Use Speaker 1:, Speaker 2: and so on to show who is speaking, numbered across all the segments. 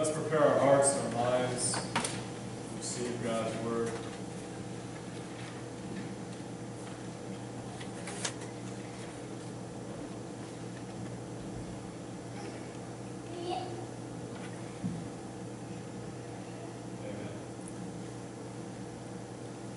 Speaker 1: let's prepare our hearts and our minds to receive God's word.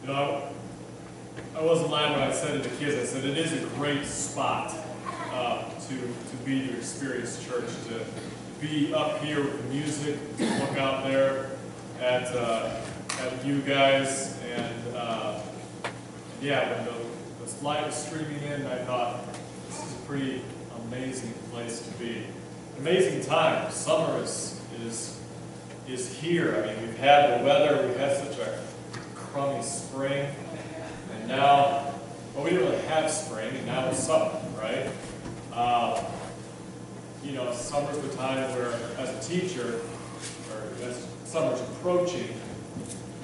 Speaker 1: You know, I wasn't lying when I said to the kids, I said it is a great spot to be to experience church, to be up here with the music, to look out there at you guys, and yeah, when the light was streaming in, I thought this is a pretty amazing place to be. Amazing time. Summer is here. I mean, we've had the weather, we've had such a crummy spring, and now, well, we didn't really have spring, and now it's summer, right? You know, summer's the time where, as a teacher, or as summer's approaching,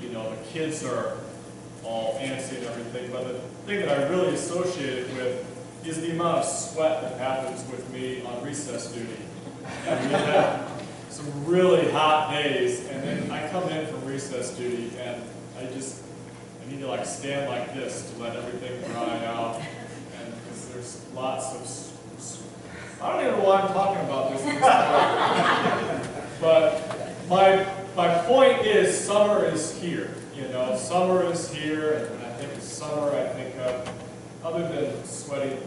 Speaker 1: you know, the kids are all antsy and everything, but the thing that I really associate it with is the amount of sweat that happens with me on recess duty. And we have some really hot days, and then I come in from recess duty, and I need to like stand like this to let everything dry out, and because there's lots of, I don't even know why I'm talking about this, but my point is summer is here. You know, summer is here, and when I think of summer, I think of, other than sweating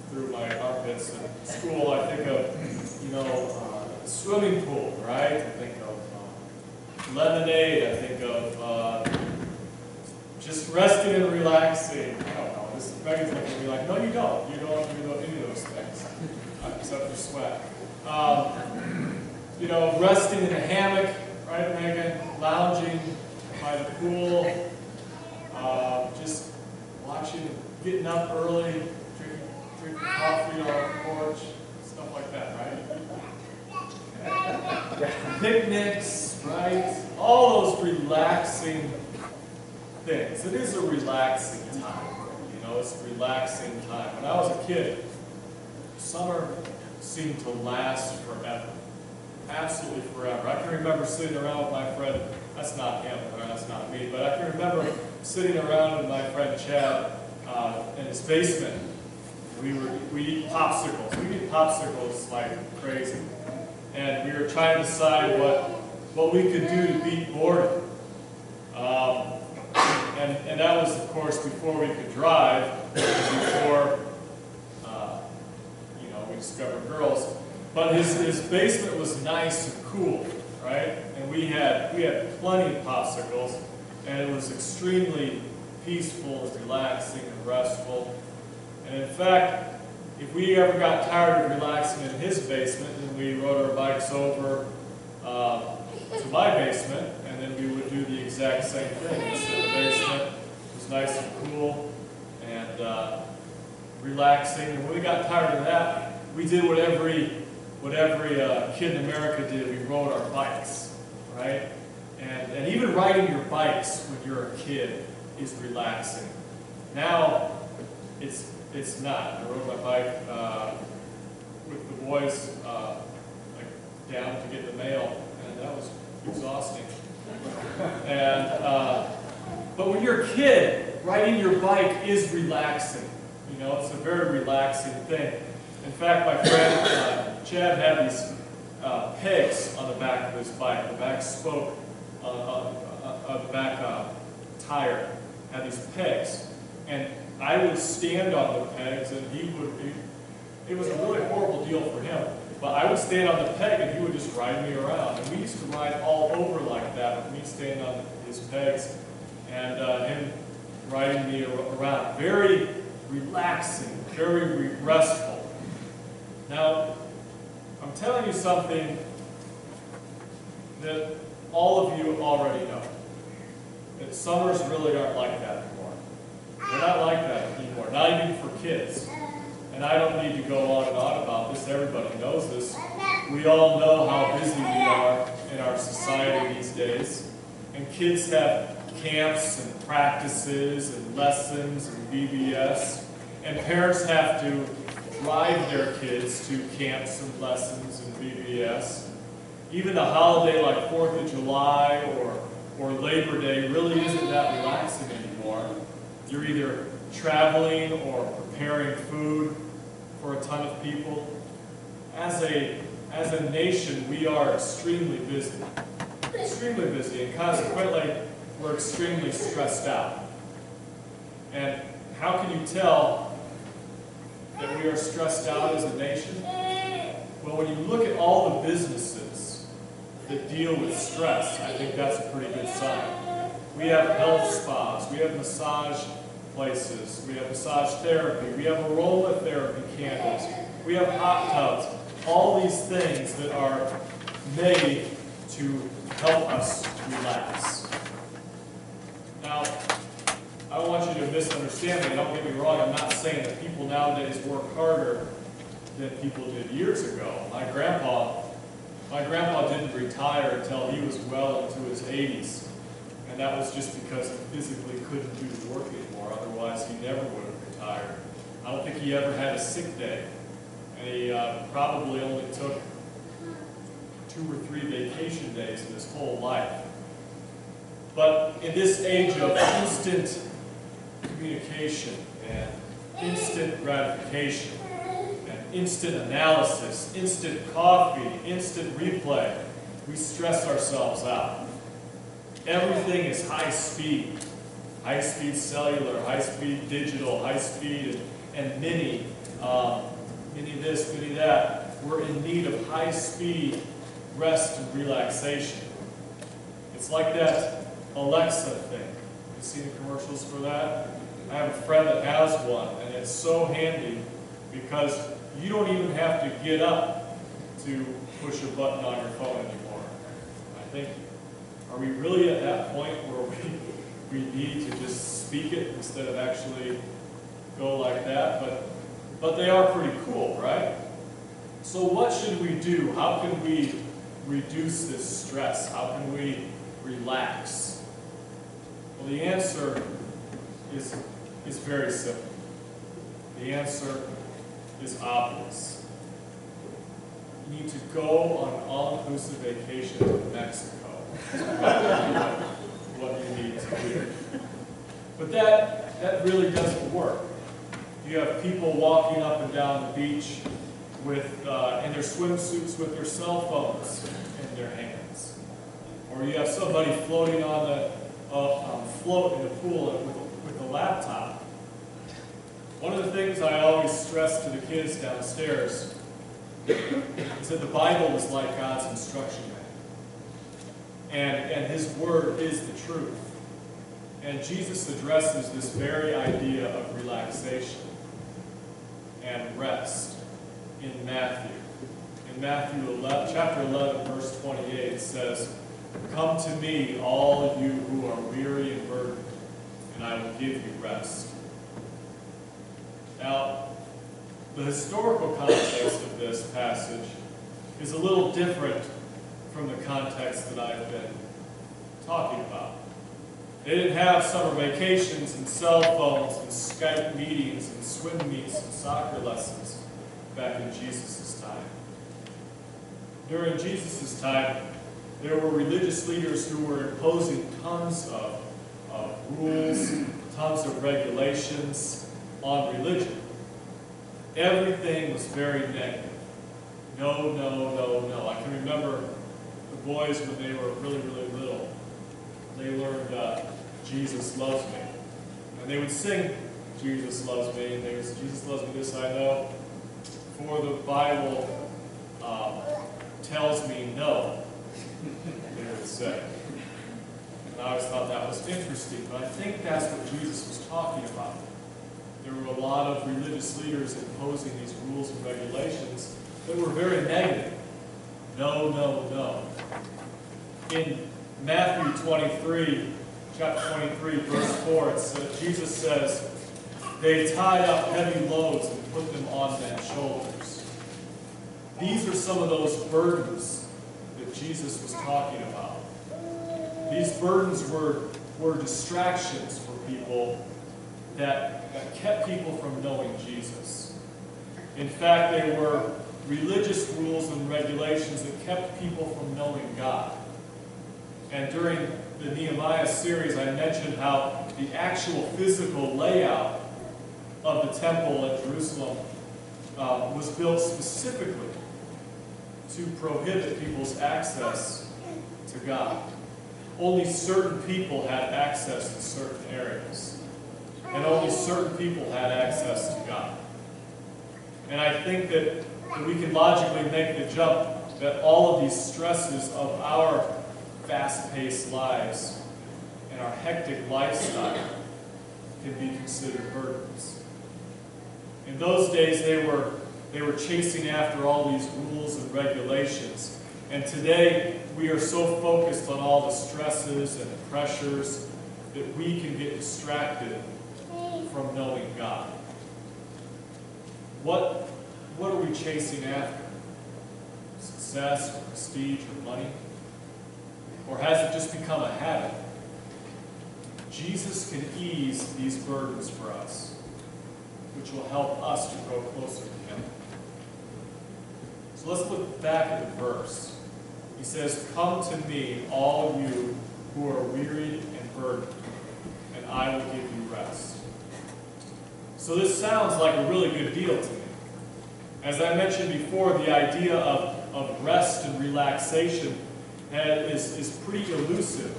Speaker 1: through my armpits in school, I think of, you know, swimming pool, right? I think of lemonade. I think of just resting and relaxing. I don't know. This Megan's looking at me like, no, you don't. You don't do any of those things, except for sweat. You know, resting in a hammock, right, Megan? Lounging by the pool, just watching, getting up early, drinking coffee on the porch, stuff like that, right? Picnics, right? All those relaxing things. It is a relaxing time. You know, it's a relaxing time. When I was a kid, summer seemed to last forever. Absolutely forever. I can remember sitting around with my friend, that's not him, or that's not me, but I can remember sitting around with my friend Chad in his basement. We eat popsicles. We eat popsicles like crazy. And we were trying to decide what we could do to beat boredom. And that was, of course, before we could drive, before you know, we discovered girls. But his basement was nice and cool, right? And we had plenty of popsicles, and it was extremely peaceful and relaxing and restful. And in fact, if we ever got tired of relaxing in his basement, then we rode our bikes over to my basement, and then we would do the exact same thing. We'd sit in the basement, it was nice and cool and relaxing. And when we got tired of that, we did what every kid in America did. We rode our bikes, right? And even riding your bikes when you're a kid is relaxing. Now, it's not. I rode my bike with the boys like down to get the mail, and that was exhausting. And but when you're a kid, riding your bike is relaxing. You know, it's a very relaxing thing. In fact, my friend Chad had these pegs on the back of his bike. The back spoke of the back tire had these pegs, and I would stand on the pegs, and it was a really horrible deal for him, but I would stand on the peg, and he would just ride me around. And we used to ride all over like that, with me standing on his pegs, and him riding me around. Very relaxing, very restful. Now, I'm telling you something that all of you already know. That summers really aren't like that anymore. They're not like that anymore, not even for kids. And I don't need to go on and on about this. Everybody knows this. We all know how busy we are in our society these days. And kids have camps and practices and lessons and VBS. And parents have to drive their kids to camps and lessons and VBS. even a holiday like 4th of July or Labor Day really isn't that relaxing anymore. You're either traveling or preparing food for a ton of people. As a nation, we are extremely busy, and consequently, we're extremely stressed out. And how can you tell that we are stressed out as a nation? Well, when you look at all the businesses that deal with stress, I think that's a pretty good sign. We have health spas, we have massage places, we have massage therapy, we have aromatherapy candles, we have hot tubs, all these things that are made to help us relax. Now, I don't want you to misunderstand me, don't get me wrong, I'm not saying that people nowadays work harder than people did years ago. My grandpa didn't retire until he was well into his 80s. And that was just because he physically couldn't do the work anymore. Otherwise, he never would have retired. I don't think he ever had a sick day. And he probably only took 2 or 3 vacation days in his whole life. But in this age of instant communication and instant gratification, instant analysis, instant coffee, instant replay, we stress ourselves out. Everything is high speed cellular, high speed digital, high speed and mini this, mini that. We're in need of high speed rest and relaxation. It's like that Alexa thing. You see the commercials for that? I have a friend that has one, and it's so handy because you don't even have to get up to push a button on your phone anymore. I think, are we really at that point where we need to just speak it instead of actually go like that? But they are pretty cool, right? So what should we do? How can we reduce this stress? How can we relax? Well, the answer is very simple. The answer is obvious. You need to go on an all-inclusive vacation to Mexico. What you need to do. But that really doesn't work. You have people walking up and down the beach with in their swimsuits with their cell phones in their hands. Or you have somebody floating on the float in the pool with a laptop. One of the things I always stress to the kids downstairs is that the Bible is like God's instruction manual. And His Word is the truth. And Jesus addresses this very idea of relaxation and rest in Matthew. In Matthew chapter 11, verse 28, it says, "Come to me, all of you who are weary and burdened, and I will give you rest." Now, the historical context of this passage is a little different from the context that I've been talking about. They didn't have summer vacations and cell phones and Skype meetings and swim meets and soccer lessons back in Jesus' time. During Jesus' time, there were religious leaders who were imposing tons of rules, tons of regulations on religion. Everything was very negative. No, no, no, no. I can remember the boys when they were really, really little. They learned Jesus Loves Me. And they would sing Jesus Loves Me, and they would say, Jesus loves me, this I know, for the Bible tells me no, they would say. And I always thought that was interesting, but I think that's what Jesus was talking about. There were a lot of religious leaders imposing these rules and regulations that were very negative. No, no, no. In Matthew 23, chapter 23, verse 4, it says, Jesus says, "They tied up heavy loads and put them on men's shoulders." These are some of those burdens that Jesus was talking about. These burdens were distractions for people that kept people from knowing Jesus. In fact, they were religious rules and regulations that kept people from knowing God. And during the Nehemiah series, I mentioned how the actual physical layout of the temple at Jerusalem was built specifically to prohibit people's access to God. Only certain people had access to certain areas. And only certain people had access to God. And I think that we can logically make the jump that all of these stresses of our fast-paced lives and our hectic lifestyle can be considered burdens. In those days, they were chasing after all these rules and regulations. And today, we are so focused on all the stresses and the pressures that we can get distracted from knowing God. What are we chasing after? Success, or prestige, or money? Or has it just become a habit? Jesus can ease these burdens for us, which will help us to grow closer to Him. So let's look back at the verse. He says, "Come to me, all you who are wearied and burdened, and I will give you rest." So this sounds like a really good deal to me. As I mentioned before, the idea of rest and relaxation is pretty elusive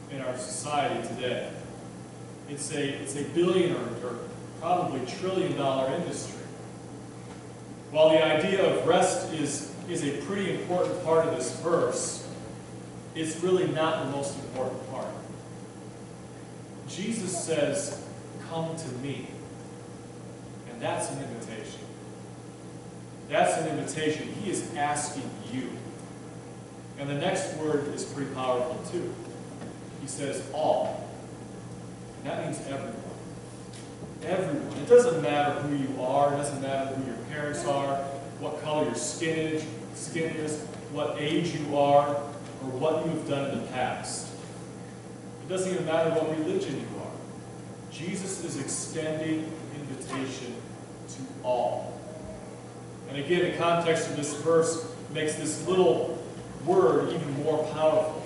Speaker 1: in our society today. It's a billion or probably $1 trillion industry. While the idea of rest is a pretty important part of this verse, it's really not the most important part. Jesus says, "Come to me." And that's an invitation. That's an invitation. He is asking you. And the next word is pretty powerful too. He says, all. And that means everyone. Everyone. It doesn't matter who you are. It doesn't matter who your parents are, what color your skin is, what age you are, or what you have done in the past. It doesn't even matter what religion you are. Jesus is extending an invitation to all. And again, the context of this verse makes this little word even more powerful.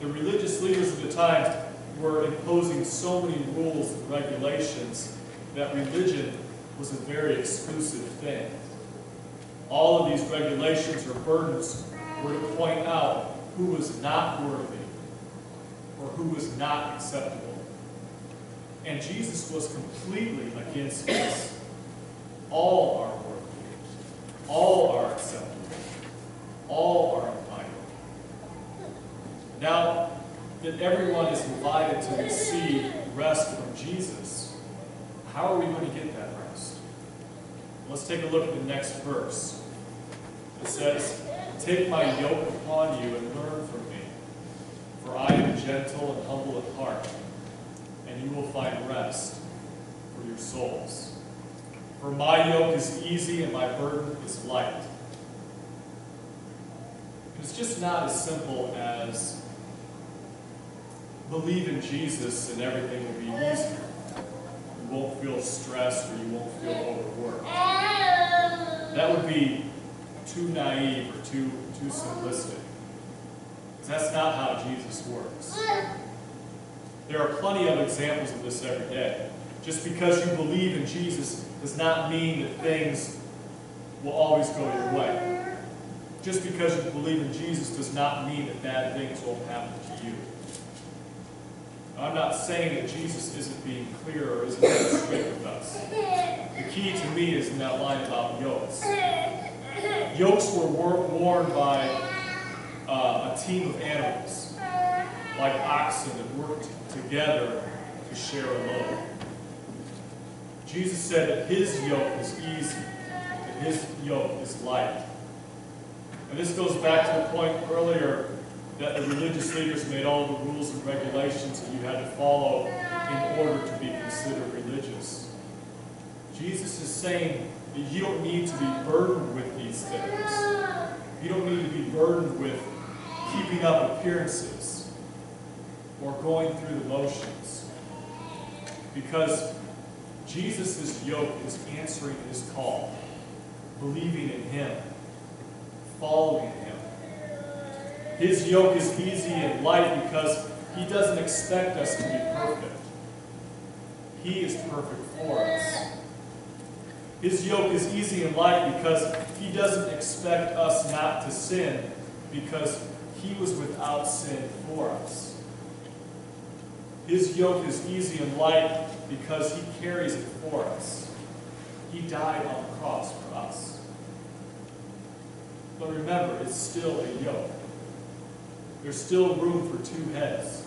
Speaker 1: The religious leaders of the time were imposing so many rules and regulations that religion was a very exclusive thing. All of these regulations or burdens were to point out who was not worthy or who was not acceptable. And Jesus was completely against this. All are worthy. All are acceptable. All are invited. Now that everyone is invited to receive rest from Jesus, how are we going to get that rest? Let's take a look at the next verse. It says, "Take my yoke upon you and learn from me, for I am gentle and humble at heart, and you will find rest for your souls. For my yoke is easy and my burden is light." It's just not as simple as believe in Jesus and everything will be easier. You won't feel stressed or you won't feel overworked. That would be too naive or too simplistic. Because that's not how Jesus works. There are plenty of examples of this every day. Just because you believe in Jesus does not mean that things will always go your way. Just because you believe in Jesus does not mean that bad things won't happen to you. I'm not saying that Jesus isn't being clear or isn't being straight with us. The key to me is in that line about yokes. Yokes were worn by a team of animals, like oxen that worked together to share a load. Jesus said that His yoke is easy, that His yoke is light. And this goes back to the point earlier that the religious leaders made all the rules and regulations that you had to follow in order to be considered religious. Jesus is saying that you don't need to be burdened with these things. You don't need to be burdened with keeping up appearances or going through the motions. Because Jesus' yoke is answering His call. believing in Him, following Him. His yoke is easy and light because He doesn't expect us to be perfect. He is perfect for us. His yoke is easy and light because He doesn't expect us not to sin, because He was without sin for us. His yoke is easy and light because He carries it for us. He died on the cross for us. But remember, it's still a yoke. There's still room for two heads.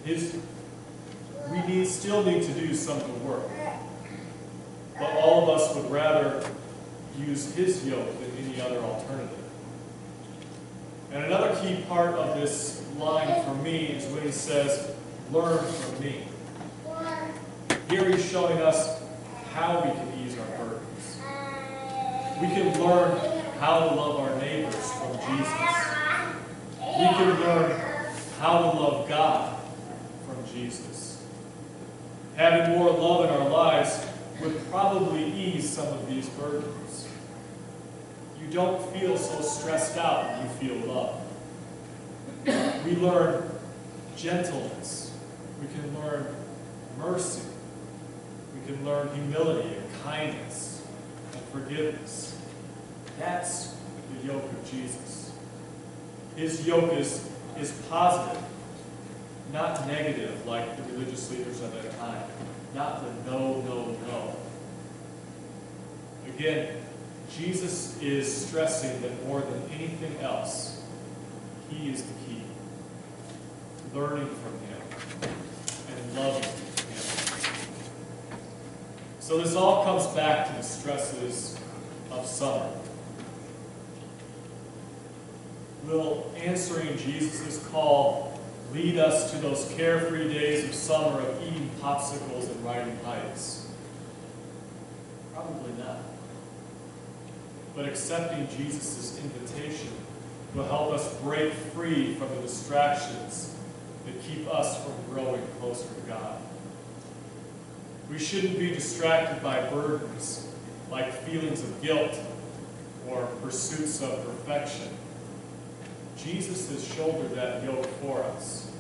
Speaker 1: We still need to do some of the work. But all of us would rather use His yoke than any other alternative. And another key part of this line for me is when He says, "Learn from me." Here He's showing us how we can ease our burdens. We can learn how to love our neighbors from Jesus. We can learn how to love God from Jesus. Having more love in our lives would probably ease some of these burdens. You don't feel so stressed out when you feel love. We learn gentleness. We can learn mercy. We can learn humility and kindness and forgiveness. That's the yoke of Jesus. His yoke is positive, not negative like the religious leaders of that time. Not the no, no, no. Again, Jesus is stressing that more than anything else, He is the key. Learning from Him and loving Him. So this all comes back to the stresses of summer. Will answering Jesus' call lead us to those carefree days of summer of eating popsicles and riding bikes? Probably not. But accepting Jesus' invitation will help us break free from the distractions that keep us from growing closer to God. We shouldn't be distracted by burdens like feelings of guilt or pursuits of perfection. Jesus has shouldered that yoke for us.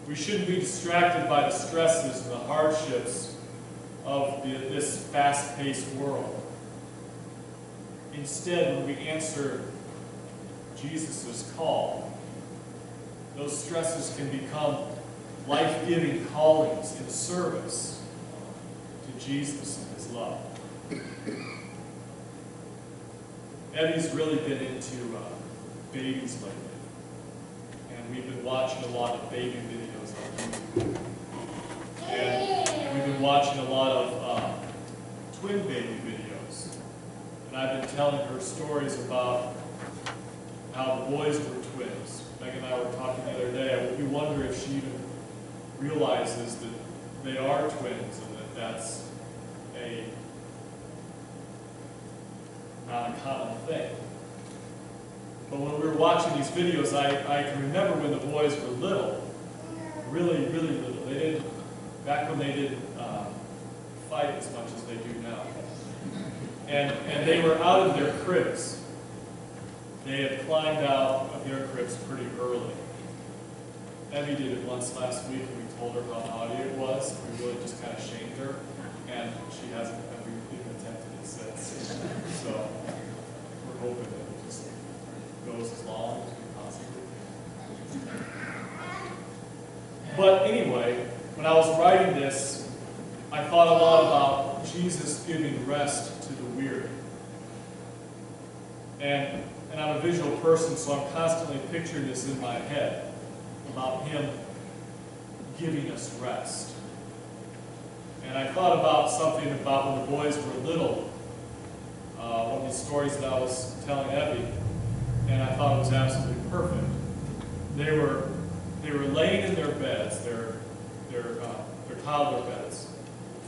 Speaker 1: We shouldn't be distracted by the stresses and the hardships of this fast-paced world. Instead, when we answer Jesus' call, those stresses can become life-giving callings in service to Jesus and His love. Eddie's really been into babies lately, and we've been watching a lot of baby videos on YouTube. And we've been watching a lot of twin baby videos. And I've been telling her stories about how the boys were twins. Megan and I were talking the other day. We wonder if she even realizes that they are twins and that that's not a common thing. But when we were watching these videos, I can remember when the boys were little, really, really little. They didn't, back when they didn't fight as much as they do now. And they were out of their cribs. They had climbed out of their cribs pretty early. Evie did it once last week, and we told her how naughty it was. We really just kind of shamed her, and she hasn't ever even attempted it since. So we're hoping that it just goes as long as we possibly can. But anyway, when I was writing this, I thought a lot about Jesus giving rest to the weary. And I'm a visual person, so I'm constantly picturing this in my head about Him giving us rest. And I thought about something about when the boys were little, one of these stories that I was telling Evie, and I thought it was absolutely perfect. They were laying in their beds, their toddler beds.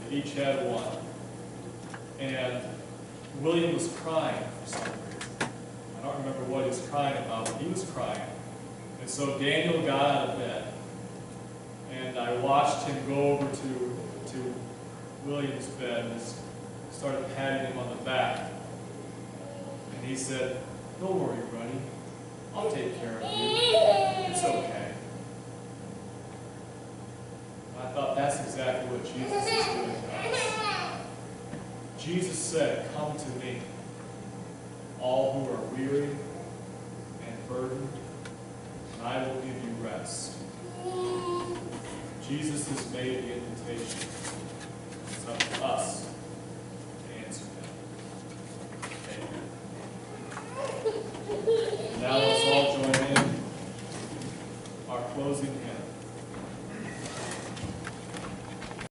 Speaker 1: They each had one. And William was crying for some reason. I don't remember what he was crying about, but he was crying. And so Daniel got out of bed, and I watched him go over to William's bed and started patting him on the back. And he said, "Don't worry, buddy. I'll take care of you. It's okay." I thought that's exactly what Jesus is doing to us. Jesus said, "Come to me, all who are weary and burdened, and I will give you rest." Jesus has made the invitation.